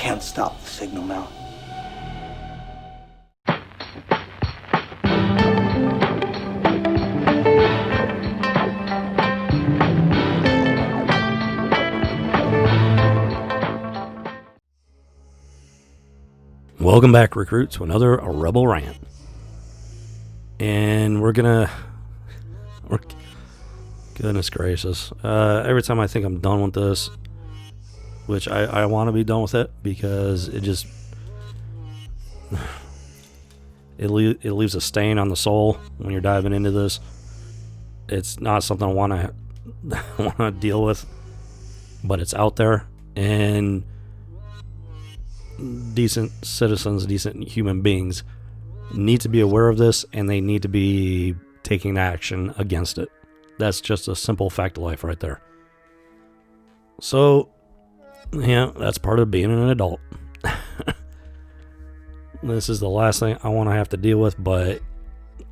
can't stop the signal now. Welcome back, recruit, to another Rebel Rant. And goodness gracious. Every time I think I'm done with this, which I want to be done with it, because it just, it leaves a stain on the soul when you're diving into this. It's not something I want to deal with, but it's out there, and decent citizens, decent human beings need to be aware of this, and they need to be taking action against it. That's just a simple fact of life right there. So, yeah, that's part of being an adult. This is the last thing I want to have to deal with, but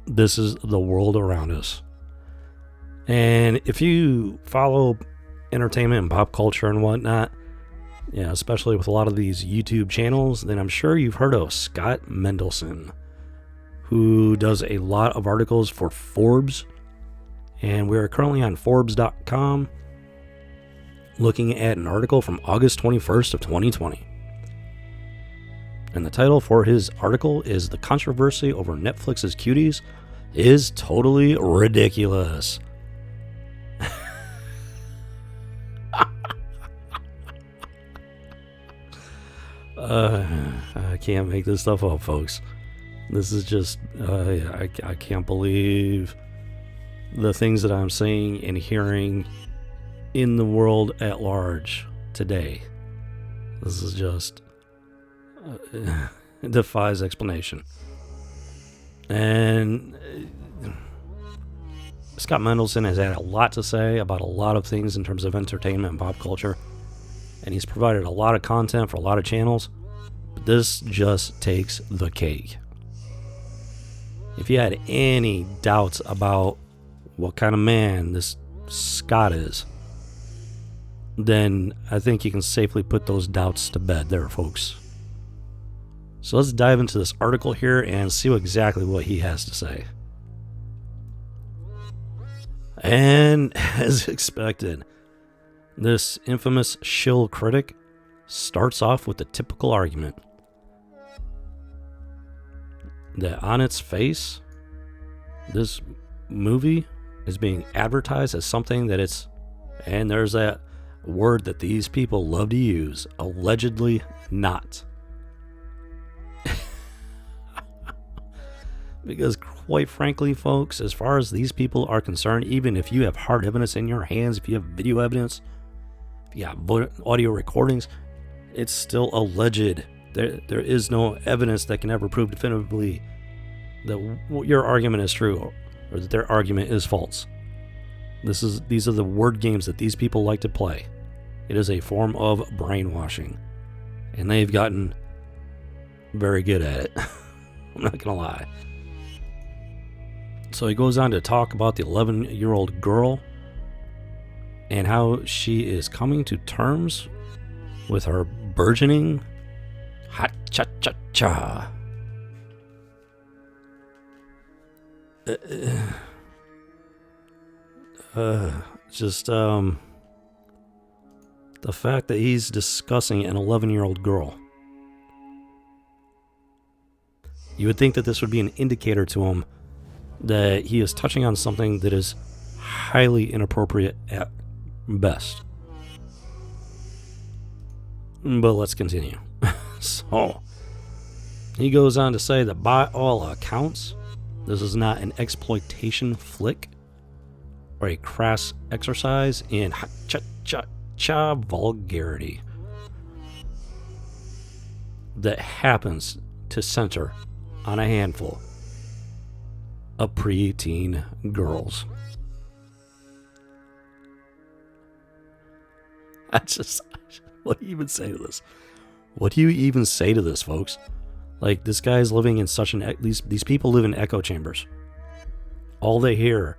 this is the world around us. And if you follow entertainment and pop culture and whatnot, yeah, especially with a lot of these YouTube channels, then I'm sure you've heard of Scott Mendelson, who does a lot of articles for Forbes. And we're currently on Forbes.com looking at an article from August 21st of 2020. And the title for his article is "The Controversy Over Netflix's Cuties is Totally Ridiculous." I can't make this stuff up, folks. This is just, I can't believe the things that I'm seeing and hearing in the world at large today. This is just, it defies explanation. And Scott Mendelson has had a lot to say about a lot of things in terms of entertainment and pop culture. And he's provided a lot of content for a lot of channels. But this just takes the cake. If you had any doubts about what kind of man this Scott is, then I think you can safely put those doubts to bed there, folks. So let's dive into this article here and see exactly what he has to say. And as expected, this infamous shill critic starts off with the typical argument that on its face, this movie is being advertised as something that it's, and there's that word that these people love to use, allegedly not. Because quite frankly, folks, as far as these people are concerned, even if you have hard evidence in your hands, if you have video evidence, if you have audio recordings, it's still alleged. There is no evidence that can ever prove definitively that your argument is true or that their argument is false. These are the word games that these people like to play. It is a form of brainwashing, and they've gotten very good at it. I'm not gonna lie. So he goes on to talk about the 11-year-old girl and how she is coming to terms with her burgeoning hot cha-cha-cha. Just the fact that he's discussing an 11-year-old girl. You would think that this would be an indicator to him that he is touching on something that is highly inappropriate at best. But let's continue. So, he goes on to say that by all accounts, this is not an exploitation flick or a crass exercise in cha-cha-cha vulgarity that happens to center on a handful of preteen girls. What do you even say to this? What do you even say to this, folks? Like, this guy's living in such an... These people live in echo chambers. All they hear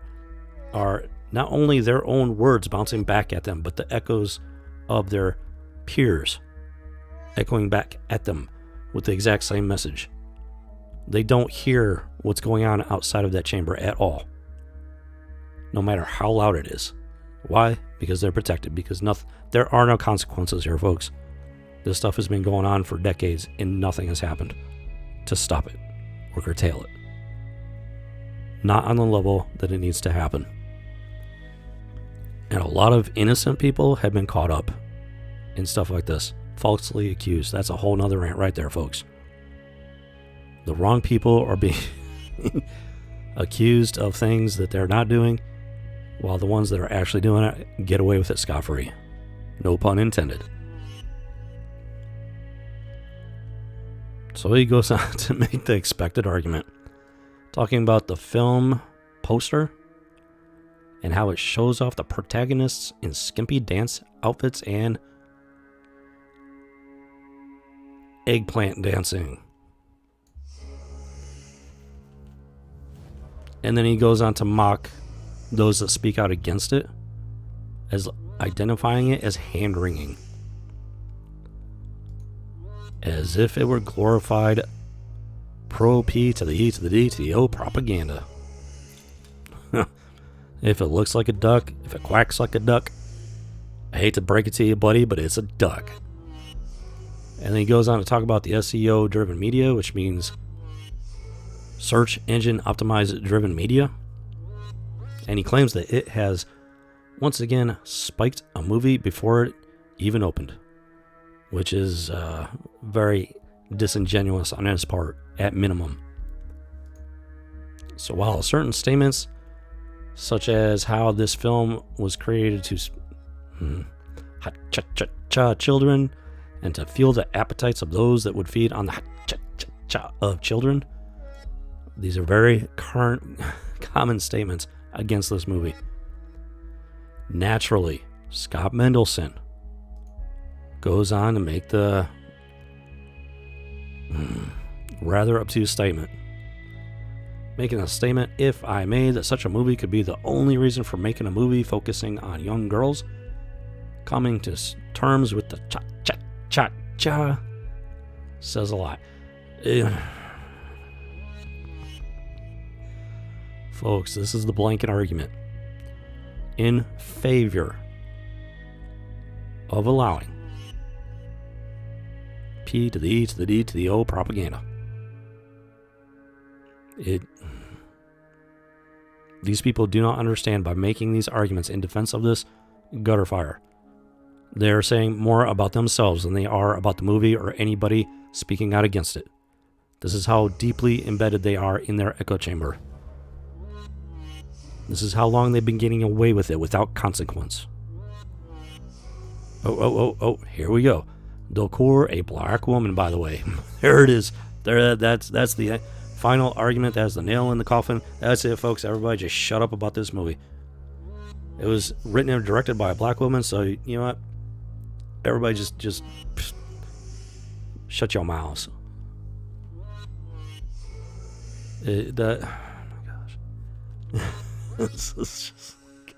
are not only their own words bouncing back at them, but the echoes of their peers echoing back at them with the exact same message. They don't hear what's going on outside of that chamber at all, no matter how loud it is. Why? Because they're protected. Because there are no consequences here, folks. This stuff has been going on for decades, and nothing has happened to stop it or curtail it. Not on the level that it needs to happen. And a lot of innocent people have been caught up in stuff like this. Falsely accused. That's a whole nother rant right there, folks. The wrong people are being accused of things that they're not doing, while the ones that are actually doing it get away with it scot-free. No pun intended. So he goes on to make the expected argument, talking about the film poster and how it shows off the protagonists in skimpy dance outfits and eggplant dancing. And then he goes on to mock those that speak out against it, as identifying it as hand-wringing, as if it were glorified pro-P to the E to the D to the O propaganda. If it looks like a duck, if it quacks like a duck, I hate to break it to you, buddy, but it's a duck. And then he goes on to talk about the SEO-driven media, which means search engine optimized driven media. And he claims that it has once again spiked a movie before it even opened, which is very disingenuous on his part, at minimum. So while certain statements, such as how this film was created to children and to fuel the appetites of those that would feed on the of children, these are very current, common statements against this movie. Naturally, Scott Mendelson goes on to make the rather obtuse statement. Making a statement, if I may, that such a movie could be the only reason for making a movie focusing on young girls, coming to terms with the cha-cha-cha, says a lot. Folks, this is the blanket argument in favor of allowing P to the E to the D to the O propaganda. These people do not understand by making these arguments in defense of this gutter fire. They're saying more about themselves than they are about the movie or anybody speaking out against it. This is how deeply embedded they are in their echo chamber. This is how long they've been getting away with it without consequence. Oh, here we go. Dokur, a black woman, by the way. There it is. There, that's the final argument. That's the nail in the coffin. That's it, folks. Everybody just shut up about this movie. It was written and directed by a black woman, so you know what? Everybody just shut your mouths. Oh my gosh. This is just like,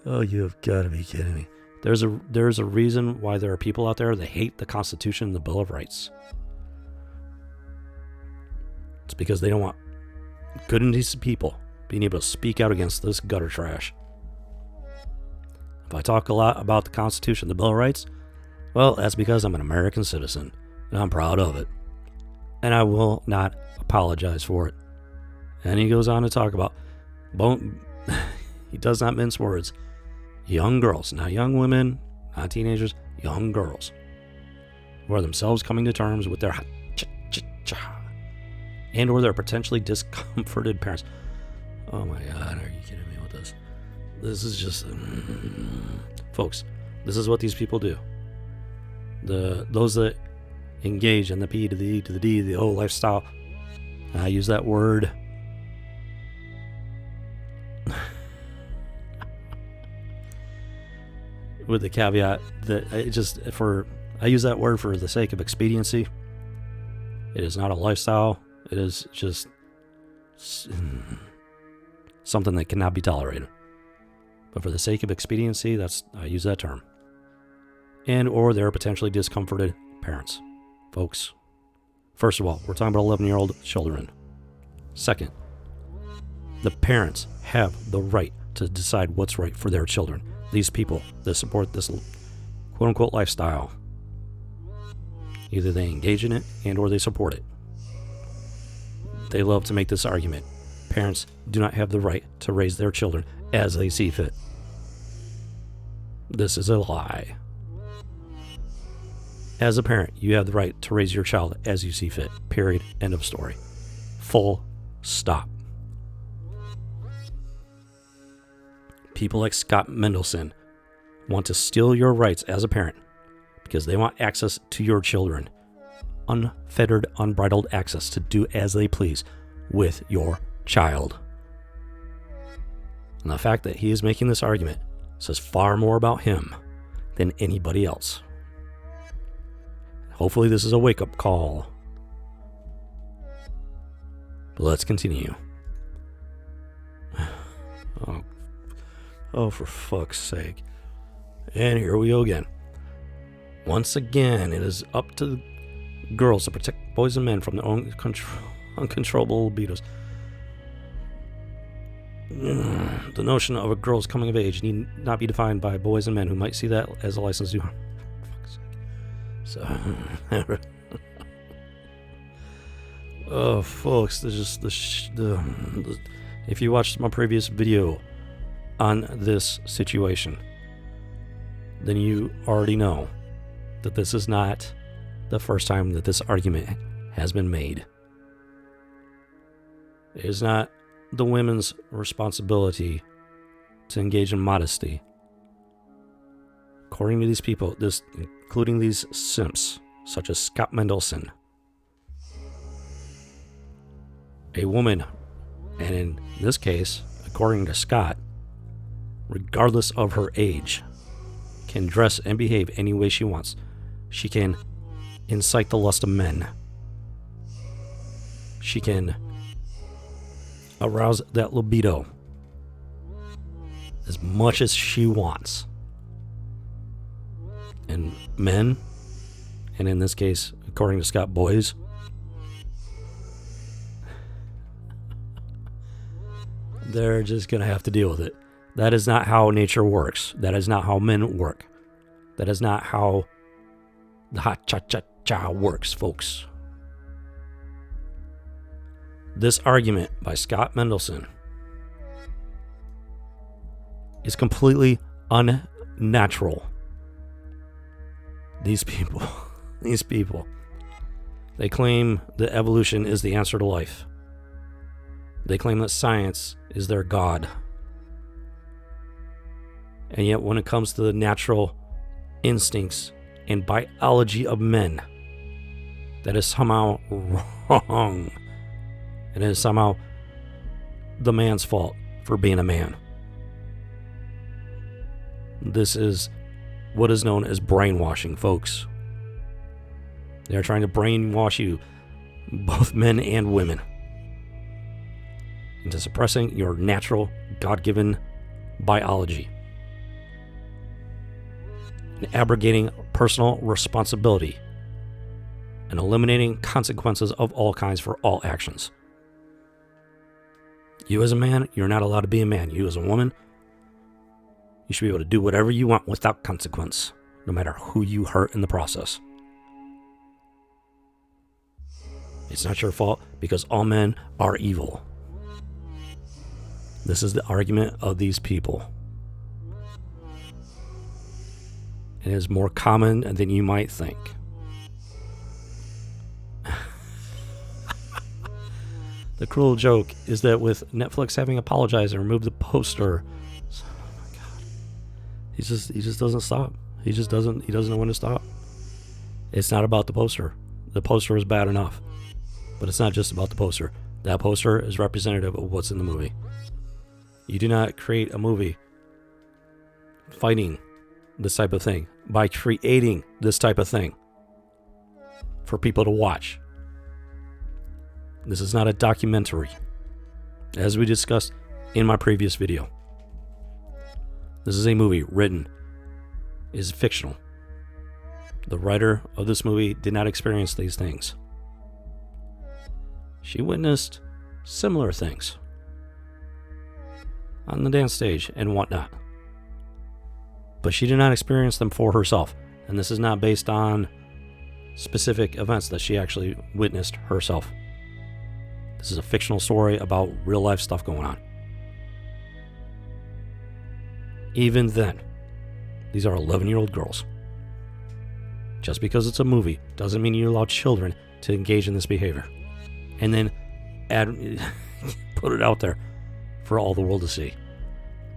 oh, you have got to be kidding me. There's a reason why there are people out there that hate the Constitution and the Bill of Rights. It's because they don't want good and decent people being able to speak out against this gutter trash. If I talk a lot about the Constitution, the Bill of Rights, well, that's because I'm an American citizen, and I'm proud of it. And I will not apologize for it. And he goes on to talk about, he does not mince words, young girls, not young women, not teenagers, young girls, who are themselves coming to terms with their and or their potentially discomforted parents. Oh my God, are you kidding me with this? This is just, folks, this is what these people do. Those that engage in the P to the E to the D, the O lifestyle, I use that word with the caveat that I use that word for the sake of expediency. It is not a lifestyle. It is just something that cannot be tolerated. But for the sake of expediency, I use that term. And or they're potentially discomforted parents. Folks, first of all, we're talking about 11-year-old children. Second, the parents have the right to decide what's right for their children. These people that support this quote-unquote lifestyle, either they engage in it and or they support it. They love to make this argument. Parents do not have the right to raise their children as they see fit. This is a lie. As a parent, you have the right to raise your child as you see fit. Period. End of story. Full stop. People like Scott Mendelson want to steal your rights as a parent because they want access to your children. Unfettered, unbridled access to do as they please with your child. And the fact that he is making this argument says far more about him than anybody else. Hopefully this is a wake-up call. But let's continue. Oh, for fuck's sake. And here we go again. Once again, it is up to girls to protect boys and men from their own uncontrollable libidos. The notion of a girl's coming of age need not be defined by boys and men who might see that as a license to harm. So, oh, folks, there's just if you watched my previous video on this situation, then you already know that this is not the first time that this argument has been made. It is not the women's responsibility to engage in modesty. According to these people, including these simps, such as Scott Mendelson, a woman, and in this case, according to Scott, regardless of her age, can dress and behave any way she wants. She can incite the lust of men. She can arouse that libido as much as she wants. And men, and in this case, according to Scott, boys, they're just going to have to deal with it. That is not how nature works. That is not how men work. That is not how the hot cha-cha-cha works, folks. This argument by Scott Mendelson is completely unnatural. These people, they claim that evolution is the answer to life. They claim that science is their God. And yet when it comes to the natural instincts and biology of men, that is somehow wrong. And it is somehow the man's fault for being a man. This is what is known as brainwashing, folks. They are trying to brainwash you, both men and women, into suppressing your natural, God-given biology and abrogating personal responsibility and eliminating consequences of all kinds for all actions. You as a man, you're not allowed to be a man. You as a woman, you should be able to do whatever you want without consequence, no matter who you hurt in the process. It's not your fault because all men are evil. This is the argument of these people. It is more common than you might think. The cruel joke is that with Netflix having apologized and removed the poster, oh my God, he just doesn't stop. He doesn't know when to stop. It's not about the poster. The poster is bad enough, but it's not just about the poster. That poster is representative of what's in the movie. You do not create a movie fighting this type of thing by creating this type of thing for people to watch. This is not a documentary, as we discussed in my previous video. This is a movie written, is fictional. The writer of this movie did not experience these things. She witnessed similar things on the dance stage and whatnot. But she did not experience them for herself. And this is not based on specific events that she actually witnessed herself. This is a fictional story about real life stuff going on. Even then, these are 11-year-old girls. Just because it's a movie doesn't mean you allow children to engage in this behavior. And then put it out there for all the world to see.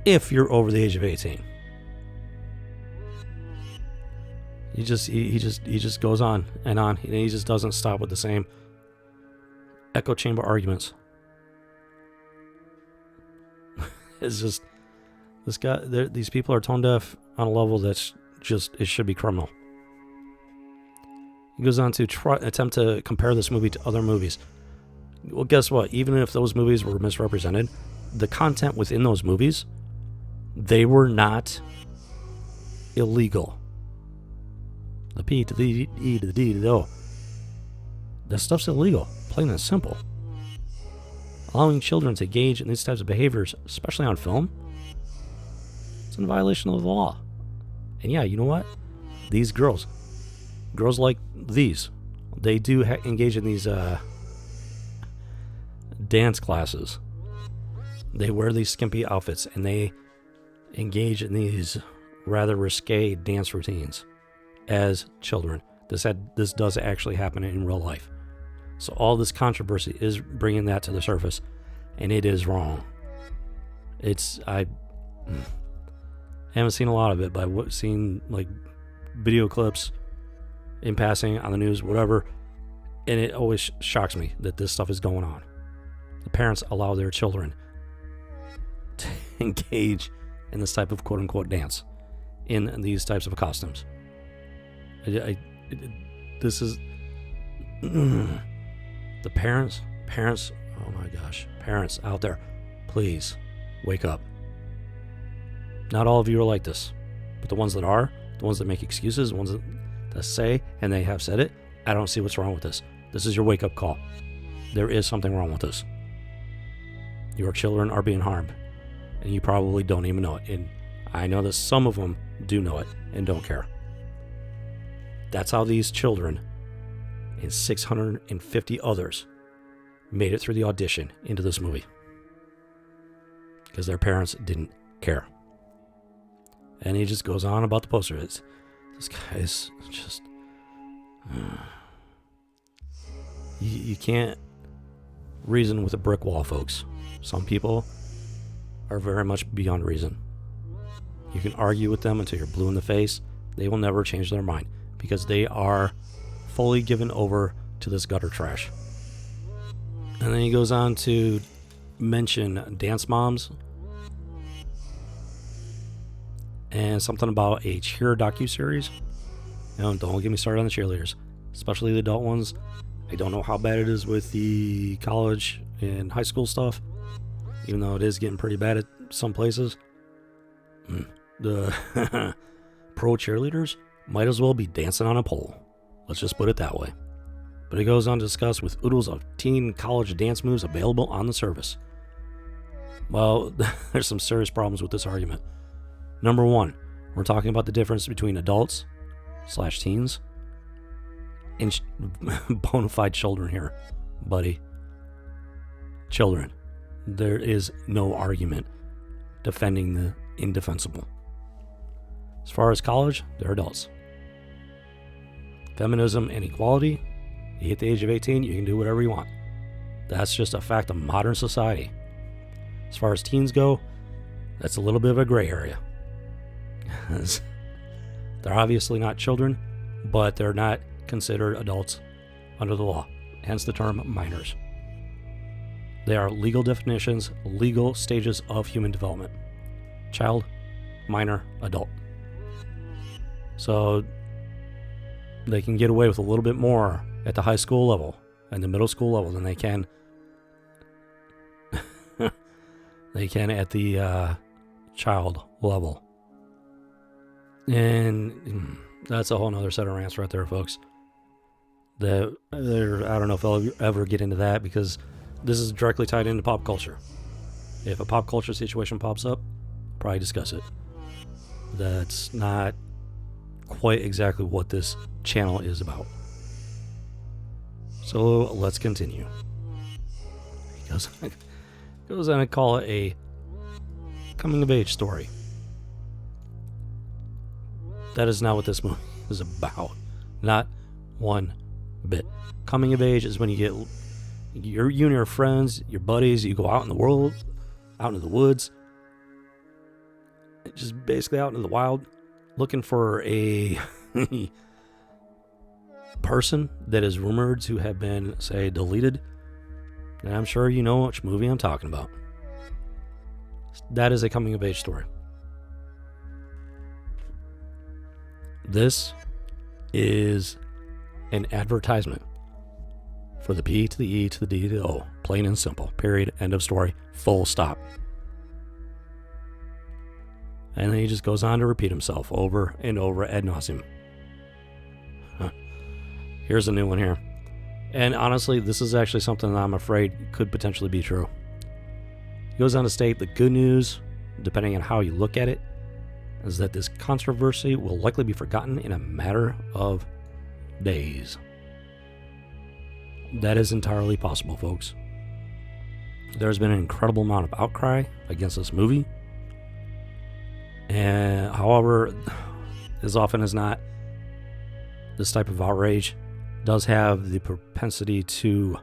If you're over the age of 18. He just goes on and on. And he just doesn't stop with the same echo chamber arguments. It's just these people are tone deaf on a level that's just, it should be criminal. He goes on to attempt to compare this movie to other movies. Well, guess what? Even if those movies were misrepresented, the content within those movies, they were not illegal. The P to the E to the D to the O. That stuff's illegal, plain and simple. Allowing children to engage in these types of behaviors, especially on film, it's in violation of the law. And yeah, you know what? These girls like these, they do engage in these dance classes. They wear these skimpy outfits and they engage in these rather risque dance routines as children. This does actually happen in real life. So all this controversy is bringing that to the surface, and it is wrong. I haven't seen a lot of it, but I've seen like video clips in passing on the news, whatever, and it always shocks me that this stuff is going on. The parents allow their children to engage in this type of quote-unquote dance in these types of costumes. This is the parents, oh my gosh, parents out there, please wake up. Not all of you are like this, but the ones that are, the ones that make excuses, the ones that say, and they have said it, I don't see what's wrong with this. This is your wake-up call. There is something wrong with this. Your children are being harmed, and you probably don't even know it. And I know that some of them do know it and don't care. That's how these children and 650 others made it through the audition into this movie. Because their parents didn't care. And he just goes on about the poster. This guy is just... You can't reason with a brick wall, folks. Some people are very much beyond reason. You can argue with them until you're blue in the face. They will never change their mind because they are fully given over to this gutter trash. And then he goes on to mention dance moms and something about a cheer docuseries. Don't get me started on the cheerleaders, especially the adult ones. I don't know how bad it is with the college and high school stuff, even though it is getting pretty bad at some places. The pro cheerleaders might as well be dancing on a pole. Let's just put it that way. But it goes on to discuss with oodles of teen college dance moves available on the service. Well, there's some serious problems with this argument. Number one, we're talking about the difference between adults/teens and bona fide children here, buddy. Children. There is no argument defending the indefensible. As far as college, they're adults. Feminism and equality, you hit the age of 18, you can do whatever you want. That's just a fact of modern society. As far as teens go, that's a little bit of a gray area. They're obviously not children, but they're not considered adults under the law, hence the term minors. They are legal definitions, legal stages of human development. Child, minor, adult. So they can get away with a little bit more at the high school level and the middle school level than they can at the child level. And That's a whole nother set of rants right there, folks. I don't know if I'll ever get into that because this is directly tied into pop culture. If a pop culture situation pops up, probably discuss it. That's not quite exactly what this channel is about. So let's continue. He goes on and call it a coming of age story. That is not what this movie is about. Not one bit. Coming of age is when you get you and your friends, your buddies, you go out in the world, out into the woods, just basically out into the wild, looking for a person that is rumored to have been, say, deleted. And I'm sure you know which movie I'm talking about. That is a coming of age story. This is an advertisement for the P to the E to the D to the O. Plain and simple. Period. End of story. Full stop. And then he just goes on to repeat himself over and over ad nauseum. Here's a new one here. And honestly, this is actually something that I'm afraid could potentially be true. He goes on to state the good news, depending on how you look at it, is that this controversy will likely be forgotten in a matter of days. That is entirely possible, folks. There's been an incredible amount of outcry against this movie. And however, as often as not, this type of outrage does have the propensity to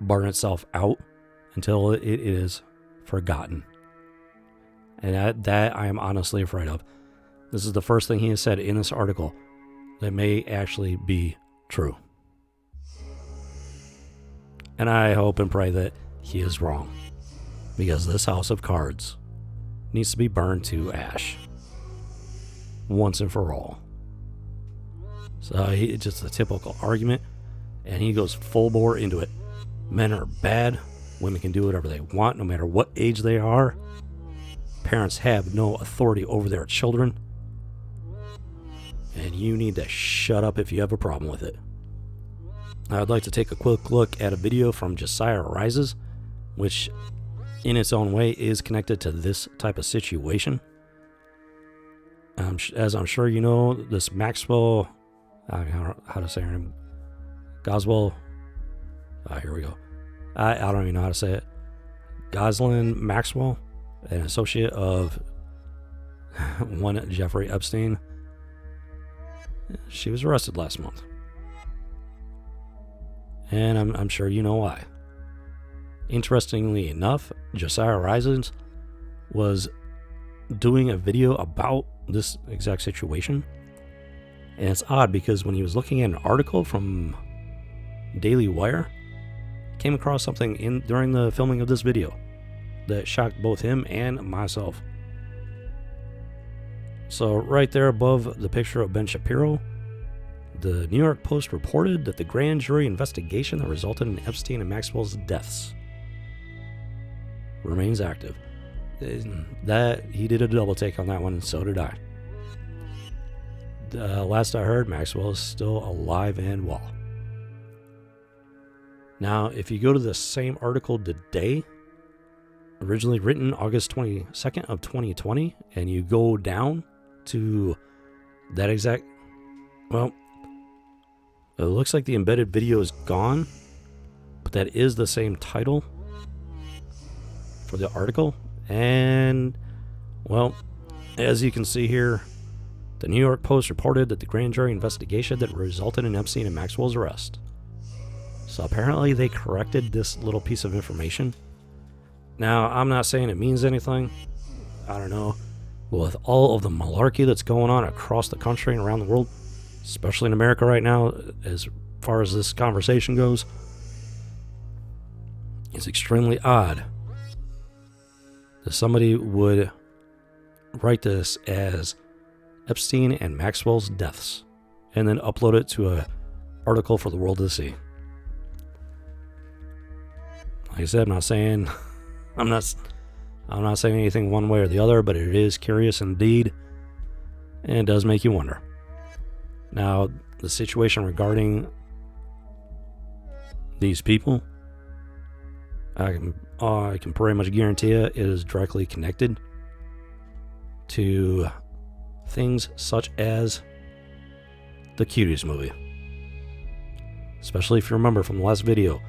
burn itself out until it is forgotten. And that I am honestly afraid of. This is the first thing he has said in this article that may actually be true. And I hope and pray that he is wrong. Because this house of cards needs to be burned to ash. Once and for all. So it's just a typical argument. And he goes full bore into it. Men are bad. Women can do whatever they want, no matter what age they are. Parents have no authority over their children. And you need to shut up if you have a problem with it. I'd like to take a quick look at a video from Josiah Rises, which in its own way is connected to this type of situation. As I'm sure you know, this Maxwell, how to say her name, Goswell, here we go. I don't even know how to say it. Ghislaine Maxwell, an associate of one Jeffrey Epstein. She was arrested last month. And I'm sure you know why. Interestingly enough, Josiah Rises was doing a video about this exact situation. And it's odd because when he was looking at an article from Daily Wire, came across something during the filming of this video that shocked both him and myself. So right there above the picture of Ben Shapiro, the New York Post reported that the grand jury investigation that resulted in Epstein and Maxwell's deaths remains active. That he did a double take on that one, and so did I. Last I heard, Maxwell is still alive and well. Now, if you go to the same article today, originally written August 22nd of 2020, and you go down to that exact, well, it looks like the embedded video is gone, but that is the same title for the article. And, well, as you can see here, the New York Post reported that the grand jury investigation that resulted in Epstein and Maxwell's arrest. So apparently they corrected this little piece of information. Now, I'm not saying it means anything. I don't know. With all of the malarkey that's going on across the country and around the world, especially in America right now, as far as this conversation goes, it's extremely odd that somebody would write this as Epstein and Maxwell's deaths and then upload it to an article for the world to see. Like I said, I'm not saying anything one way or the other, but it is curious indeed, and it does make you wonder. Now, the situation regarding these people, I can pretty much guarantee it is directly connected to things such as the Cuties movie. Especially if you remember from the last video,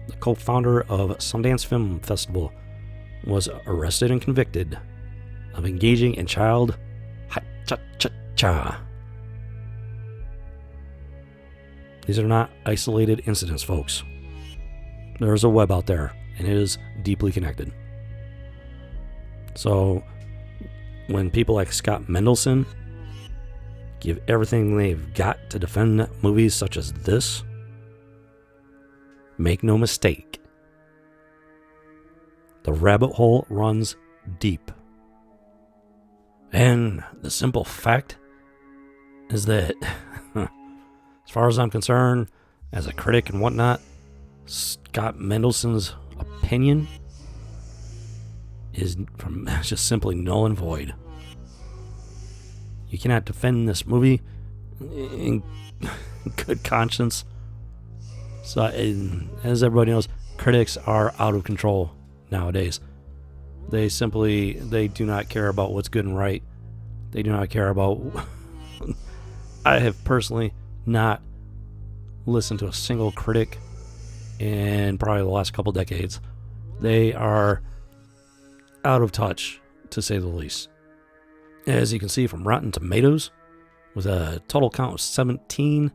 the co-founder of Sundance Film Festival was arrested and convicted of engaging in child ha-cha-cha-cha. These are not isolated incidents, folks. There is a web out there, and it is deeply connected. So, when people like Scott Mendelson give everything they've got to defend movies such as this, make no mistake, the rabbit hole runs deep. And the simple fact is that, as far as I'm concerned, as a critic and whatnot, Scott Mendelson's opinion is just simply null and void. You cannot defend this movie in good conscience. So, as everybody knows, critics are out of control nowadays. They do not care about what's good and right. They do not care about... I have personally not listened to a single critic in probably the last couple decades. They are out of touch, to say the least. As you can see from Rotten Tomatoes, with a total count of 17,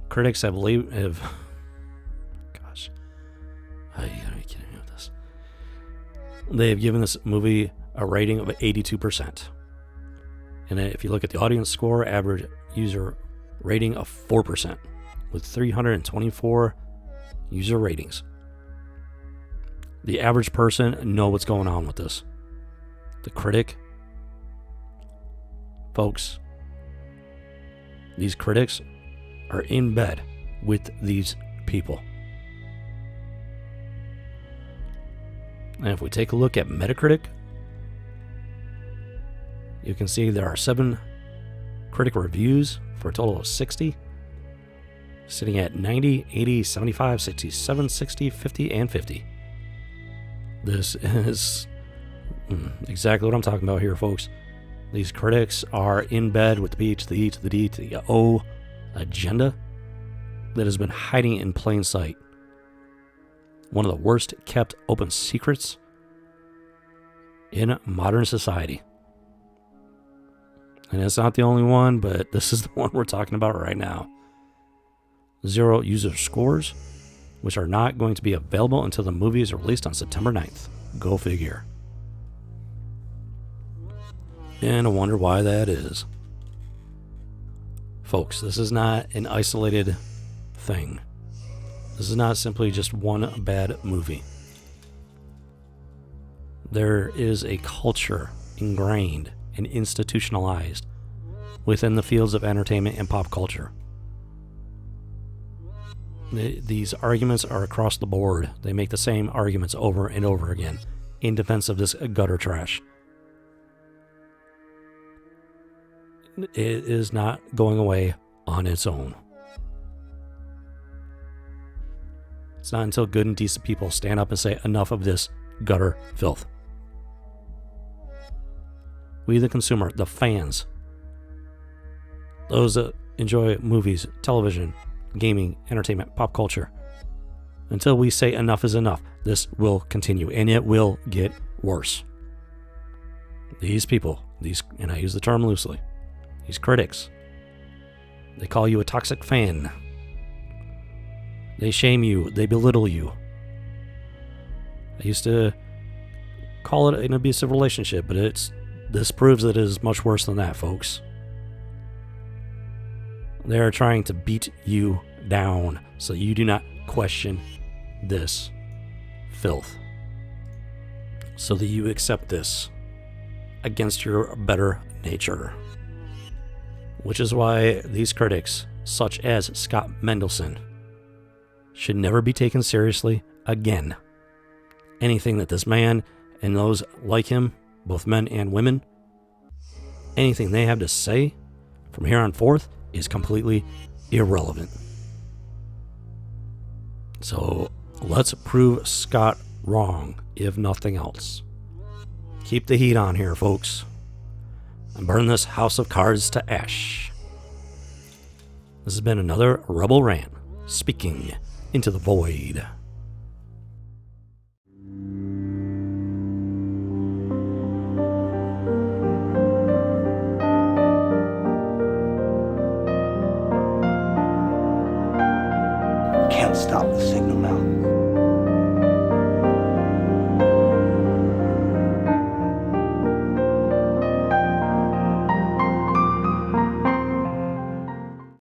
critics have gosh, are you kidding me with this? They have given this movie a rating of 82%. And if you look at the audience score, average user rating of 4%, with 324 user ratings. The average person know what's going on with this. The critic, folks, these critics are in bed with these people. And if we take a look at Metacritic, you can see there are 7 critic reviews for a total of 60, sitting at 90, 80, 75, 67, 60, 50, and 50. This is exactly what I'm talking about here, folks. These critics are in bed with the B to the E to the D to the O agenda that has been hiding in plain sight. One of the worst kept open secrets in modern society. And it's not the only one, but this is the one we're talking about right now. 0 user scores, which are not going to be available until the movie is released on September 9th. Go figure. And I wonder why that is. Folks, this is not an isolated thing. This is not simply just one bad movie. There is a culture ingrained and institutionalized within the fields of entertainment and pop culture. These arguments are across the board. They make the same arguments over and over again in defense of this gutter trash. It is not going away on its own. It's not until good and decent people stand up and say enough of this gutter filth. We, the consumer, the fans, those that enjoy movies, television, gaming, entertainment, pop culture, until we say enough is enough, this will continue, and it will get worse. These people, and I use the term loosely, these critics, they call you a toxic fan. They shame you. They belittle you. I used to call it an abusive relationship, but this proves that it is much worse than that, folks. They are trying to beat you down so you do not question this filth, so that you accept this against your better nature. Which is why these critics, such as Scott Mendelson, should never be taken seriously again. Anything that this man and those like him, both men and women, anything they have to say from here on forth is completely irrelevant. So let's prove Scott wrong, if nothing else. Keep the heat on here, folks, and burn this house of cards to ash. This has been another Rebel Rant, speaking into the void. Can't stop the signal now.